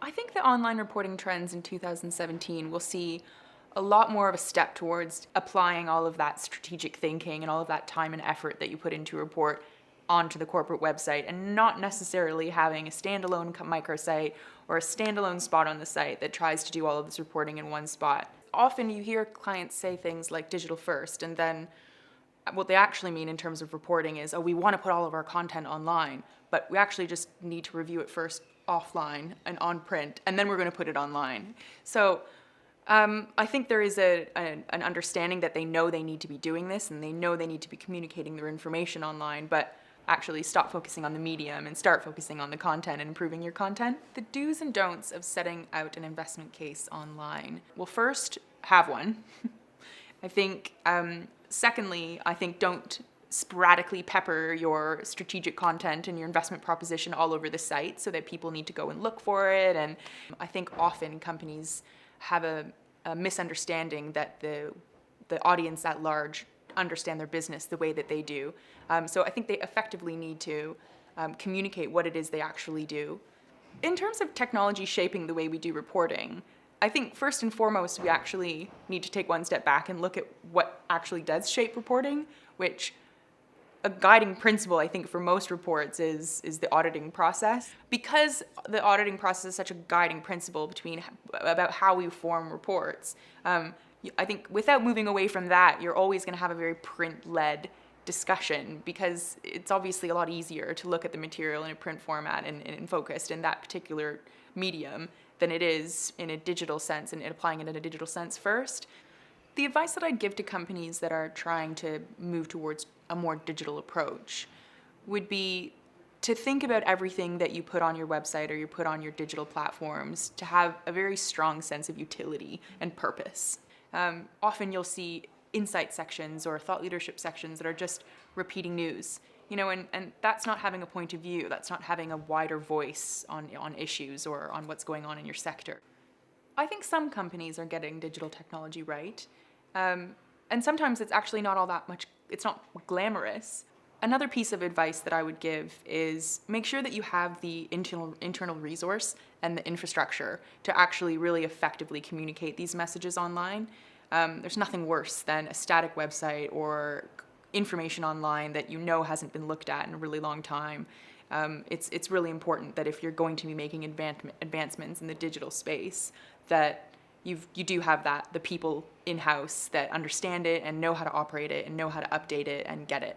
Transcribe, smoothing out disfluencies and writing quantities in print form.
I think the online reporting trends in 2017 will see a lot more of a step towards applying all of that strategic thinking and all of that time and effort that you put into a report onto the corporate website, and not necessarily having a standalone microsite or a standalone spot on the site that tries to do all of this reporting in one spot. Often you hear clients say things like digital first, and then what they actually mean in terms of reporting is, oh, we want to put all of our content online, but we actually just need to review it first offline and on print, and then we're going to put it online. So I think there is an understanding that they know they need to be doing this, and they know they need to be communicating their information online, but actually stop focusing on the medium and start focusing on the content and improving your content. The do's and don'ts of setting out an investment case online. Well, first, have one. I think, secondly, I think don't sporadically pepper your strategic content and your investment proposition all over the site so that people need to go and look for it. And I think often companies have a misunderstanding that the audience at large understand their business the way that they do. So I think they effectively need to communicate what it is they actually do. In terms of technology shaping the way we do reporting, I think first and foremost, we actually need to take one step back and look at what actually does shape reporting, which a guiding principle, I think, for most reports is the auditing process. Because the auditing process is such a guiding principle about how we form reports, I think without moving away from that, you're always going to have a very print-led discussion, because it's obviously a lot easier to look at the material in a print format and focused in that particular medium than it is in a digital sense, and applying it in a digital sense first. The advice that I'd give to companies that are trying to move towards a more digital approach would be to think about everything that you put on your website or you put on your digital platforms to have a very strong sense of utility and purpose. Often you'll see insight sections or thought leadership sections that are just repeating news, and that's not having a point of view. That's not having a wider voice on issues or on what's going on in your sector. I think some companies are getting digital technology right, and sometimes it's actually not all that much, it's not glamorous. Another piece of advice that I would give is make sure that you have the internal resource and the infrastructure to actually really effectively communicate these messages online. There's nothing worse than a static website or information online that hasn't been looked at in a really long time. It's really important that if you're going to be making advancements in the digital space, that you do have the people in-house that understand it and know how to operate it and know how to update it and get it.